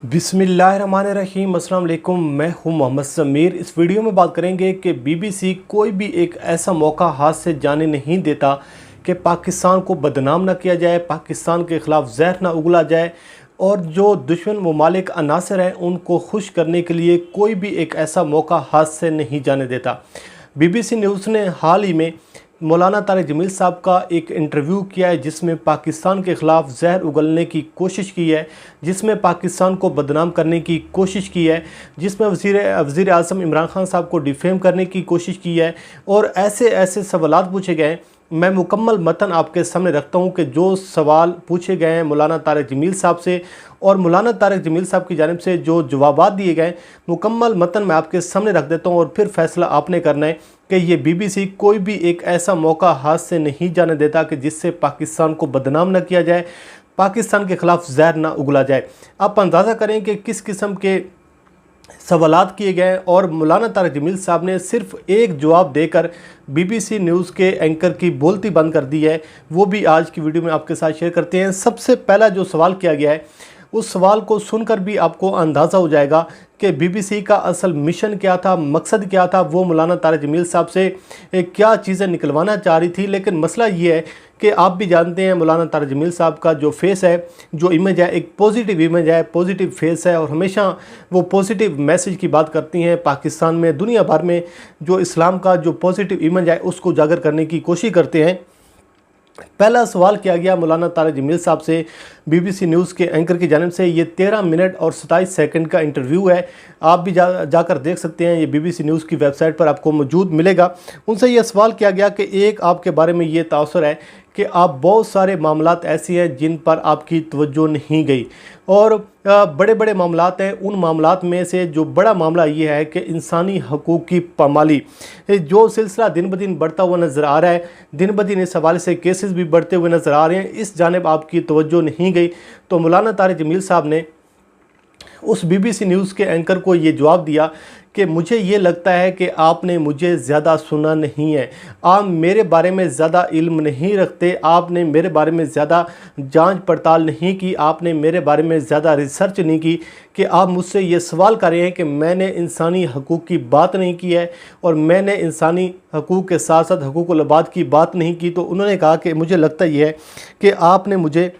बिस्मिल्लाहिर्रहमानिर्रहीम, अस्सलाम वालेकुम। मैं हूं मोहम्मद समीर। इस वीडियो में बात करेंगे कि बीबीसी कोई भी एक ऐसा मौका हाथ से जाने नहीं देता कि पाकिस्तान को बदनाम ना किया जाए, पाकिस्तान के ख़िलाफ़ जहर ना उगला जाए और जो दुश्मन ममालिक अनासर हैं उनको खुश करने के लिए कोई भी एक ऐसा मौका हाथ से नहीं जाने देता। बीबीसी न्यूज़ ने हाल ही में मौलाना तारिक जमील साहब का एक इंटरव्यू किया है जिसमें पाकिस्तान के ख़िलाफ़ जहर उगलने की कोशिश की है, जिसमें पाकिस्तान को बदनाम करने की कोशिश की है, जिसमें वज़ीर आज़म इमरान खान साहब को डिफेम करने की कोशिश की है और ऐसे ऐसे सवालात पूछे गए। मैं मुकम्मल मतन आपके सामने रखता हूं कि जो सवाल पूछे गए हैं मौलाना तारिक जमील साहब से और मौलाना तारिक जमील साहब की जानिब से जो जवाबात दिए गए, मुकम्मल मतन मैं आपके सामने रख देता हूं और फिर फैसला आपने करना है कि ये बीबीसी कोई भी एक ऐसा मौका हाथ से नहीं जाने देता कि जिससे पाकिस्तान को बदनाम न किया जाए, पाकिस्तान के ख़िलाफ़ जहर ना उगला जाए। आप अंदाज़ा करें कि किस किस्म के सवालात किए गए और मौलाना तारिक जमील साहब ने सिर्फ एक जवाब देकर बीबीसी न्यूज़ के एंकर की बोलती बंद कर दी है। वो भी आज की वीडियो में आपके साथ शेयर करते हैं। सबसे पहला जो सवाल किया गया है उस सवाल को सुनकर भी आपको अंदाज़ा हो जाएगा कि बीबीसी का असल मिशन क्या था, मकसद क्या था, वो मौलाना तारिक जमील साहब से क्या चीज़ें निकलवाना चाह रही थी। लेकिन मसला ये है कि आप भी जानते हैं मौलाना तारिक जमील साहब का जो फेस है, जो इमेज है, एक पॉजिटिव इमेज है, पॉजिटिव फेस है और हमेशा वो पॉजिटिव मैसेज की बात करती हैं। पाकिस्तान में, दुनिया भर में जो इस्लाम का जो पॉजिटिव इमेज है उसको उजागर करने की कोशिश करते हैं। पहला सवाल किया गया मौलाना तारिक जमील साहब से बीबीसी न्यूज़ के एंकर की जानिब से। ये 13 मिनट और 27 सेकंड का इंटरव्यू है। आप भी जाकर देख सकते हैं, ये बीबीसी न्यूज़ की वेबसाइट पर आपको मौजूद मिलेगा। उनसे ये सवाल किया गया कि एक आपके बारे में ये तासुर है कि आप बहुत सारे मामलात ऐसी हैं जिन पर आपकी तवज्जो नहीं गई और बड़े बड़े मामलात हैं। उन मामलात में से जो बड़ा मामला ये है कि इंसानी हकूक़ की पामाली, जो सिलसिला दिन ब दिन बढ़ता हुआ नज़र आ रहा है, दिन ब दिन इस हवाले से केसेस भी बढ़ते हुए नज़र आ रहे हैं, इस जानिब आपकी तवज्जो नहीं गई। तो मौलाना तारिक जमील साहब ने उस बीबीसी न्यूज़ के एंकर को ये जवाब दिया कि मुझे ये लगता है कि आपने मुझे ज़्यादा सुना नहीं है, आप मेरे बारे में ज़्यादा इल्म नहीं रखते, आपने मेरे बारे में ज़्यादा जांच पड़ताल नहीं की, आपने मेरे बारे में ज़्यादा रिसर्च नहीं की कि आप मुझसे ये सवाल कर रहे हैं कि मैंने इंसानी हकूक़ की बात नहीं की है और मैंने इंसानी हकूक़ के साथ साथ हकूक़ुल इबाद की बात नहीं की। तो उन्होंने कहा कि मुझे लगता ये है कि आपने मुझे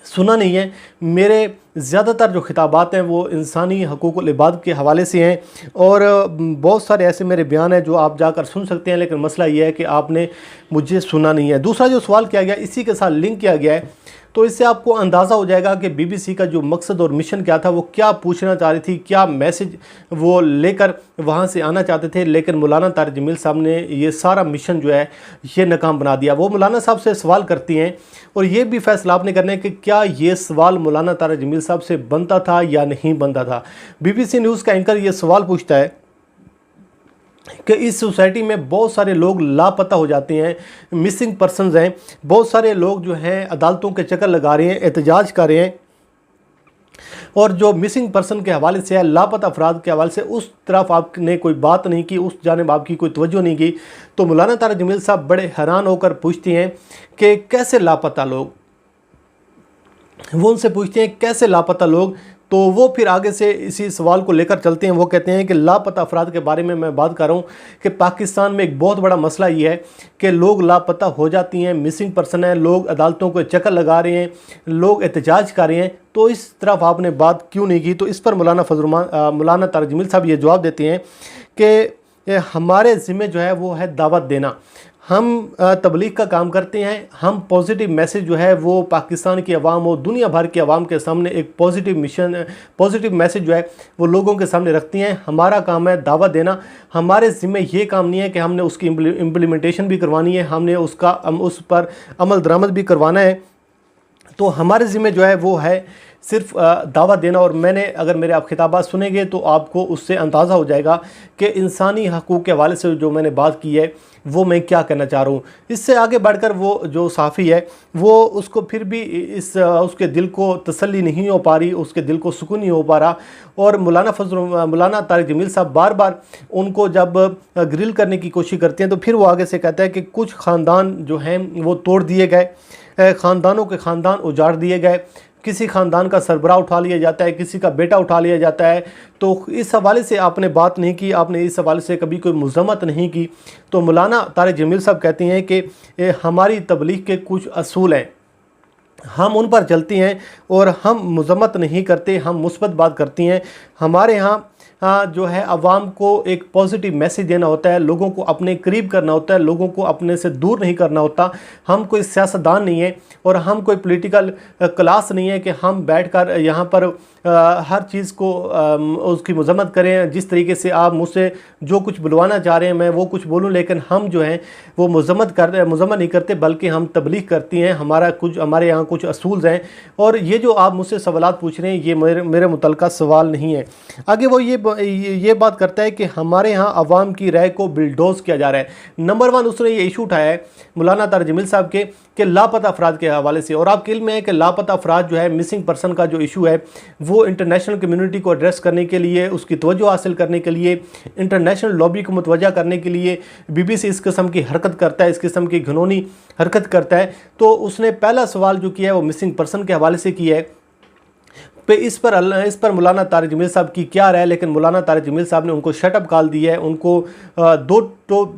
सुना नहीं है। मेरे ज़्यादातर जो खिताबात हैं वो इंसानी हकूक़ुल इबाद के हवाले से हैं और बहुत सारे ऐसे मेरे बयान हैं जो आप जाकर सुन सकते हैं, लेकिन मसला ये है कि आपने मुझे सुना नहीं है। दूसरा जो सवाल किया गया, इसी के साथ लिंक किया गया है, तो इससे आपको अंदाज़ा हो जाएगा कि बीबीसी का जो मकसद और मिशन क्या था, वो क्या पूछना चाह रही थी, क्या मैसेज वो लेकर वहाँ से आना चाहते थे। लेकिन मौलाना तारिक जमील साहब ने ये सारा मिशन जो है ये नाकाम बना दिया। वो मौलाना साहब से सवाल करती हैं और ये भी फैसला आपने करना है कि क्या ये सवाल मौलाना तारिक जमील साहब से बनता था या नहीं बनता था। बीबीसी न्यूज़ का एंकर ये सवाल पूछता है कि इस सोसाइटी में बहुत सारे लोग लापता हो जाते हैं, मिसिंग पर्सनस हैं, बहुत सारे लोग जो हैं अदालतों के चक्कर लगा रहे हैं, एहतजाज कर रहे हैं और जो मिसिंग पर्सन के हवाले से है, लापता अफराद के हवाले से, उस तरफ आपने कोई बात नहीं की, उस जानिब आपकी कोई तवज्जो नहीं की। तो मौलाना तारिक जमील साहब बड़े हैरान होकर पूछते हैं कि कैसे लापता लोग, वो उनसे पूछते हैं कैसे लापता लोग। तो वो फिर आगे से इसी सवाल को लेकर चलते हैं। वो कहते हैं कि लापता अफराद के बारे में मैं बात कर रहा हूँ कि पाकिस्तान में एक बहुत बड़ा मसला ये है कि लोग लापता हो जाती हैं, मिसिंग पर्सन है, लोग अदालतों को चक्कर लगा रहे हैं, लोग एहतजाज कर रहे हैं, तो इस तरफ आपने बात क्यों नहीं की। तो इस पर मौलाना तारिक जमील साहब ये जवाब देते हैं कि हमारे ज़िम्मे जो है वो है दावत देना, हम तबलीग का काम करते हैं, हम पॉजिटिव मैसेज जो है वो पाकिस्तान की आवाम और दुनिया भर की आवाम के सामने एक पॉजिटिव मिशन, पॉजिटिव मैसेज जो है वो लोगों के सामने रखती हैं। हमारा काम है दावत देना, हमारे ज़िम्मे ये काम नहीं है कि हमने उसकी इम्प्लीमेंटेशन भी करवानी है, हमने उस पर अमल दरामद भी करवाना है। तो हमारे ज़िम्मे जो है वो है सिर्फ दावा देना। और मैंने, अगर मेरे आप खिताबात सुनेंगे तो आपको उससे अंदाज़ा हो जाएगा कि इंसानी हकूक़ के हवाले से जो मैंने बात की है वो मैं क्या कहना चाह रहा हूँ। इससे आगे बढ़कर वो जो साफ़ी है वो उसको फिर भी उसके दिल को तसल्ली नहीं हो पा रही, उसके दिल को सुकून नहीं हो पा रहा। और मौलाना तारिक जमील साहब बार बार उनको जब ग्रिल करने की कोशिश करते हैं तो फिर वो आगे से कहता है कि कुछ ख़ानदान जो हैं वो तोड़ दिए गए, ख़ानदानों के ख़ानदान उजाड़ दिए गए, किसी ख़ानदान का सरबराह उठा लिया जाता है, किसी का बेटा उठा लिया जाता है। तो इस हवाले से आपने बात नहीं की, आपने इस हवाले से कभी कोई मज़म्मत नहीं की। तो मौलाना तारिक जमील साहब कहती हैं कि हमारी तबलीग के कुछ असूल हैं, हम उन पर चलती हैं और हम मज़म्मत नहीं करते, हम मुस्बत बात करती हैं। हमारे यहाँ जो है अवाम को एक पॉजिटिव मैसेज देना होता है, लोगों को अपने करीब करना होता है, लोगों को अपने से दूर नहीं करना होता। हम कोई सियासतदान नहीं है और हम कोई पॉलिटिकल क्लास नहीं है कि हम बैठकर यहाँ पर हर चीज़ को उसकी मज़म्मत करें। जिस तरीके से आप मुझसे जो कुछ बुलवाना चाह रहे हैं मैं वो कुछ बोलूँ, लेकिन हम जो हैं वो मज़म्मत नहीं करते, बल्कि हम तबलीग करती हैं। हमारे यहाँ कुछ असूल हैं और ये जो आप मुझसे सवालात पूछ रहे हैं ये मेरे मुतल्लिक़ा सवाल नहीं है। आगे वो ये बात करता है कि हमारे यहाँ अवाम की राय को बिल्डोज किया जा रहा है। नंबर 1 उसने ये इशू उठाया है मौलाना तारिक जमील साहब के लापता अफराद के हवाले से। और आपके इल्म में है कि लापता अफराद जो है, मिसिंग पर्सन का जो इशू है, वो इंटरनेशनल कम्युनिटी को एड्रेस करने के लिए, उसकी तवज्जो हासिल करने के लिए, इंटरनेशनल लॉबी को मुतवज्जा करने के लिए BBC इस किस्म की हरकत करता है, इस किस्म की घिनौनी हरकत करता है। तो उसने पहला सवाल जो किया है वो मिसिंग पर्सन के हवाले से किया है। इस पर मौलाना तारिक जमील साहब की क्या राय, लेकिन मौलाना तारिक जमील साहब ने उनको शटअप कॉल दिया है, उनको दो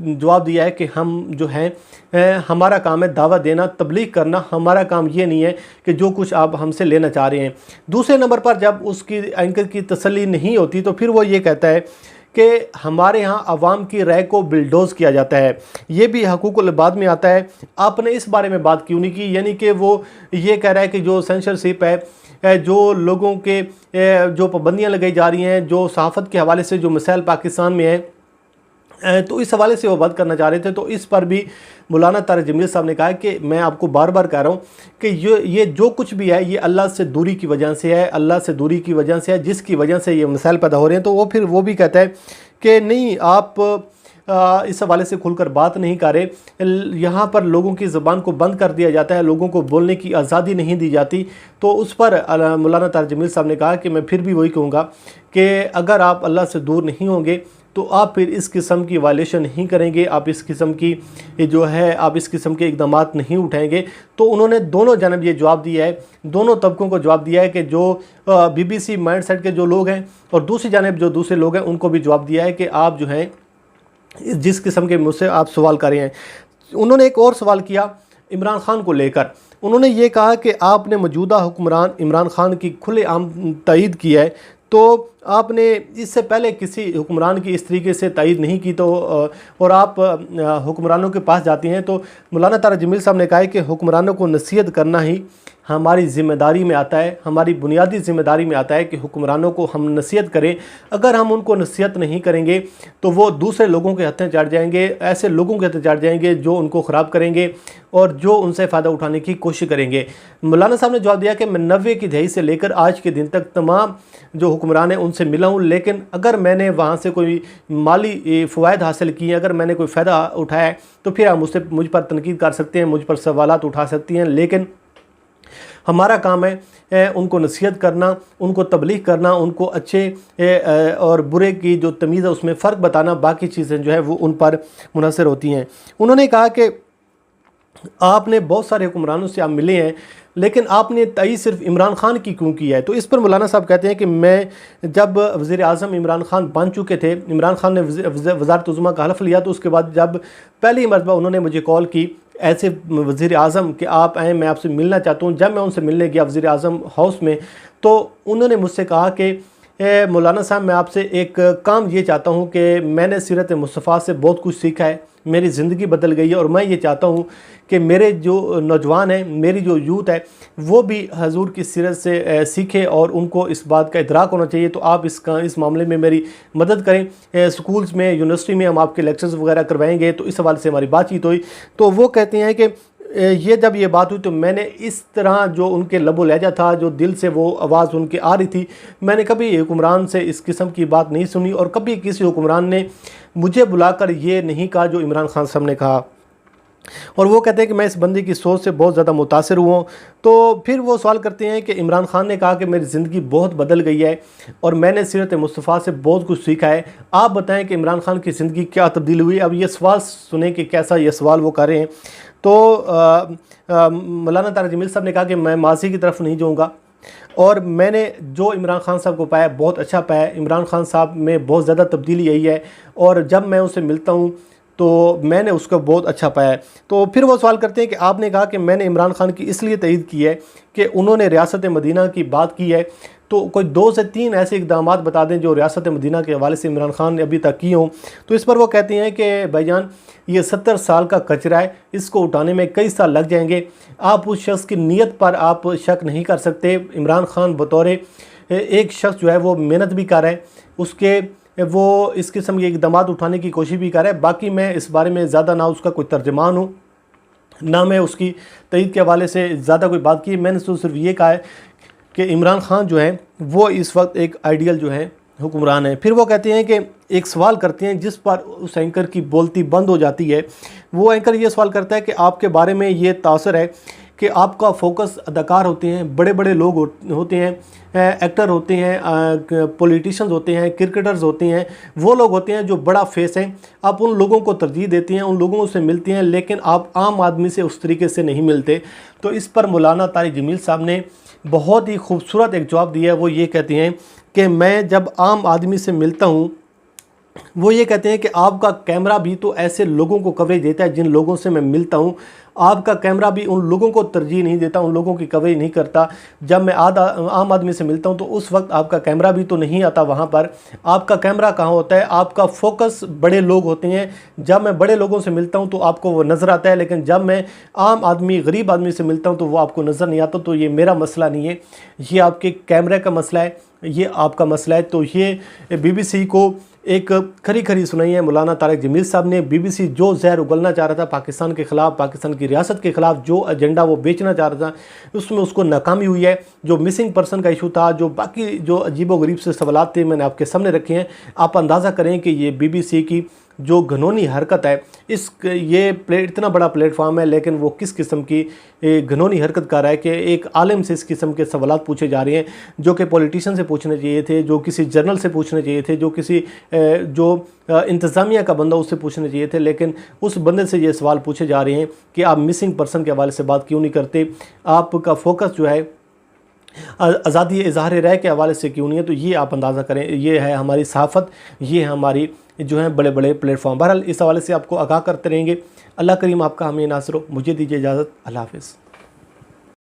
जवाब दिया है कि हम जो हैं हमारा काम है दावा देना, तबलीग करना, हमारा काम ये नहीं है कि जो कुछ आप हमसे लेना चाह रहे हैं। दूसरे नंबर पर जब उसकी एंकर की तसल्ली नहीं होती तो फिर वो ये कहता है कि हमारे यहाँ अवाम की राय को बिल्डोज किया जाता है। ये भी हकूक़ुल इबाद में आता है। आपने इस बारे में बात क्यों नहीं की? यानी कि वो ये कह रहा है कि जो सेंसरशिप है, जो लोगों के जो पाबंदियाँ लगाई जा रही हैं, जो सहाफ़त के हवाले से जो मसाइल पाकिस्तान में है, तो इस हवाले से वो बात करना चाह रहे थे। तो इस पर भी मौलाना तारिक जमील साहब ने कहा कि मैं आपको बार बार कह रहा हूँ कि ये जो कुछ भी है ये अल्लाह से दूरी की वजह से है, अल्लाह से दूरी की वजह से है, जिसकी वजह से ये मसाइल पैदा हो रहे हैं। तो वो भी कहता है कि नहीं, आप इस हवाले से खुलकर बात नहीं कर रहे। यहाँ पर लोगों की ज़बान को बंद कर दिया जाता है, लोगों को बोलने की आज़ादी नहीं दी जाती। तो उस पर मौलाना तारिक जमील साहब ने कहा कि मैं फिर भी वही कहूँगा कि अगर आप अल्लाह से दूर नहीं होंगे तो आप फिर इस किस्म की वायलेशन नहीं करेंगे, आप इस किस्म की जो है आप इस किस्म के इक़दामात नहीं उठाएंगे। तो उन्होंने दोनों जानब ये जवाब दिया है, दोनों तबकों को जवाब दिया है कि जो BBC माइंडसेट के जो लोग हैं और दूसरी जानब जो दूसरे लोग हैं उनको भी जवाब दिया है कि आप जो हैं जिस किस्म के मुझसे आप सवाल कर रहे हैं। उन्होंने एक और सवाल किया इमरान खान को लेकर। उन्होंने ये कहा कि आपने मौजूदा हुक्मरान इमरान खान की खुलेआम तायीद की है, तो आपने इससे पहले किसी हुक्मरान की इस तरीके से तायीद नहीं की। तो और आप हुक्मरानों के पास जाती हैं। तो मौलाना तारिक जमील साहब ने कहा है कि हुक्मरानों को नसीहत करना ही हमारी ज़िम्मेदारी में आता है, हमारी बुनियादी ज़िम्मेदारी में आता है कि हुक्मरानों को हम नसीहत करें। अगर हम उनको नसीहत नहीं करेंगे तो वो दूसरे लोगों के हथें चढ़ जाएंगे, ऐसे लोगों के हथें चढ़ जाएंगे जो उनको ख़राब करेंगे और जो उनसे फ़ायदा उठाने की कोशिश करेंगे। मौलाना साहब ने जवाब दिया कि मैं 90 की दहाई से लेकर आज के दिन तक तमाम जो हुक्मरान हैं उनसे मिला हूँ, लेकिन अगर मैंने वहाँ से कोई माली फ़वायद हासिल किए, अगर मैंने कोई फ़ायदा उठाया है तो फिर आप मुझ पर तनकीद कर सकते हैं, मुझ पर सवालात उठा सकती हैं, लेकिन हमारा काम है उनको नसीहत करना, उनको तबलीग करना, उनको अच्छे और बुरे की जो तमीज़ है उसमें फ़र्क बताना। बाकी चीज़ें जो है वो उन पर मुनहसर होती हैं। उन्होंने कहा कि आपने बहुत सारे हुक्मरानों से आप मिले हैं, लेकिन आपने तय सिर्फ इमरान खान की क्यों की है? तो इस पर मौलाना साहब कहते हैं कि मैं जब वज़ीर आज़म इमरान खान बन चुके थे, इमरान खान ने वज़ारत उज़्मा का हल्फ़ लिया, तो उसके बाद जब पहली मरतबा उन्होंने मुझे कॉल की ऐसे वज़ीर आज़म कि आप आएँ, मैं आपसे मिलना चाहता हूँ। जब मैं उनसे मिलने गया वज़ीर आज़म हाउस में, तो उन्होंने मुझसे कहा कि मौलाना साहब मैं आपसे एक काम ये चाहता हूँ कि मैंने सीरत मुस्तफ़ा से बहुत कुछ सीखा है, मेरी ज़िंदगी बदल गई है और मैं ये चाहता हूँ कि मेरे जो नौजवान हैं, मेरी जो यूथ है, वो भी हजूर की सीरत से सीखे और उनको इस बात का इदराक होना चाहिए। तो आप इस मामले में मेरी मदद करें। स्कूल्स में, यूनिवर्सिटी में हम आपके लेक्चर्स वगैरह करवाएंगे। तो इस हवाले से हमारी बातचीत हुई। तो वो कहते हैं कि ये जब ये बात हुई तो मैंने इस तरह जो उनके लबो लहजा था, जो दिल से वो आवाज़ उनके आ रही थी, मैंने कभी हुक्मरान से इस किस्म की बात नहीं सुनी और कभी किसी हुक्मरान ने मुझे बुलाकर ये नहीं कहा जो इमरान खान साहब ने कहा। और वो कहते हैं कि मैं इस बंदे की सोच से बहुत ज़्यादा मुतासिर हुआ हूँ। तो फिर वो सवाल करते हैं कि इमरान खान ने कहा कि मेरी ज़िंदगी बहुत बदल गई है और मैंने सीरत मुस्तफ़ा से बहुत कुछ सीखा है। आप बताएं कि इमरान खान की ज़िंदगी क्या तब्दील हुई। अब ये सवाल सुने कि कैसा ये सवाल वो कर रहे हैं। तो मौलाना तारिक जमील साहब ने कहा कि मैं माजी की तरफ नहीं जाऊँगा, और मैंने जो इमरान खान साहब को पाया बहुत अच्छा पाया। इमरान खान साहब में बहुत ज़्यादा तब्दीली आई है और जब मैं उससे मिलता हूँ तो मैंने उसको बहुत अच्छा पाया। तो फिर वो सवाल करते हैं कि आपने कहा कि मैंने इमरान खान की इसलिए तईद की है कि उन्होंने रियासत मदीना की बात की है, तो कोई 2 से 3 ऐसे इकदाम बता दें जो रियासत मदीना के हवाले से इमरान खान ने अभी तक किए हों। तो इस पर वो कहते हैं कि भाईजान ये 70 साल का कचरा है, इसको उठाने में कई साल लग जाएंगे। आप उस शख्स की नीयत पर आप शक नहीं कर सकते। इमरान खान बतौर एक शख्स जो है वो मेहनत भी कर रहा है, उसके वो इस किस्म के इकदाम उठाने की कोशिश भी कर रहा है। बाकी मैं इस बारे में ज़्यादा ना उसका कोई तर्जमान हूँ, ना मैं उसकी तईद के हवाले से ज़्यादा कोई बात की। मैंने तो सिर्फ ये कहा है कि इमरान खान जो है वो इस वक्त एक आइडियल जो है हुक्मरान है। फिर वो कहते हैं कि एक सवाल करते हैं जिस पर उस एंकर की बोलती बंद हो जाती है। वो एंकर ये सवाल करता है कि आपके बारे में ये तासर है कि आपका फोकस अदाकार होते हैं, बड़े बड़े लोग होते हैं, एक्टर होते हैं, पॉलिटिशियंस होते हैं, क्रिकेटर्स होते हैं, वो लोग होते हैं जो बड़ा फेस हैं। आप उन लोगों को तरजीह देती हैं, उन लोगों से मिलती हैं, लेकिन आप आम आदमी से उस तरीके से नहीं मिलते। तो इस पर मौलाना तारिक जमील साहब ने बहुत ही खूबसूरत एक जवाब दिया है। वो ये कहते हैं कि मैं जब आम आदमी से मिलता हूँ, वो ये कहते हैं कि आपका कैमरा भी तो ऐसे लोगों को कवरेज देता है जिन लोगों से मैं मिलता हूँ। आपका कैमरा भी उन लोगों को तरजीह नहीं देता, उन लोगों की कवरेज नहीं करता। जब मैं आम आदमी से मिलता हूँ तो उस वक्त आपका कैमरा भी तो नहीं आता वहाँ पर। आपका कैमरा कहाँ होता है? आपका फोकस बड़े लोग होते हैं। जब मैं बड़े लोगों से मिलता हूँ तो आपको वो नज़र आता है, लेकिन जब मैं आम आदमी गरीब आदमी से मिलता हूँ तो वो आपको नज़र नहीं आता। तो ये मेरा मसला नहीं है, ये आपके कैमरे का मसला है, ये आपका मसला है। तो ये BBC को एक खरी खरी सुनाई है मौलाना तारिक जमील साहब ने। BBC जो जहर उगलना चाह रहा था पाकिस्तान के ख़िलाफ़, पाकिस्तान की रियासत के ख़िलाफ़, जो एजेंडा वो बेचना चाह रहा था, उसमें उसको नाकामी हुई है। जो मिसिंग पर्सन का इशू था, जो बाकी जो अजीबो गरीब से सवाल थे, मैंने आपके सामने रखे हैं। आप अंदाज़ा करें कि ये BBC की जो घनौनी हरकत है, इतना बड़ा प्लेटफॉर्म है, लेकिन वो किस किस्म की घनौनी हरकत कर रहा है कि एक आलिम से इस किस्म के सवालात पूछे जा रहे हैं जो कि पॉलिटिशियन से पूछने चाहिए थे, जो किसी जर्नल से पूछने चाहिए थे, जो किसी इंतज़ामिया का बंदा उससे पूछने चाहिए थे, लेकिन उस बंदे से ये सवाल पूछे जा रहे हैं कि आप मिसिंग पर्सन के हवाले से बात क्यों नहीं करते, आपका फोकस जो है आज़ादी इज़हार राय के हवाले से क्यों नहीं है। तो ये आप अंदाज़ा करें, ये है हमारी सहाफ़त, ये हमारी जो है बड़े बड़े प्लेटफॉर्म। बहरहाल इस हवाले से आपको आगाह करते रहेंगे। अल्लाह करीम आपका हमें नासर हो। मुझे दीजिए इजाज़त। अल्लाह हाफ़िज़।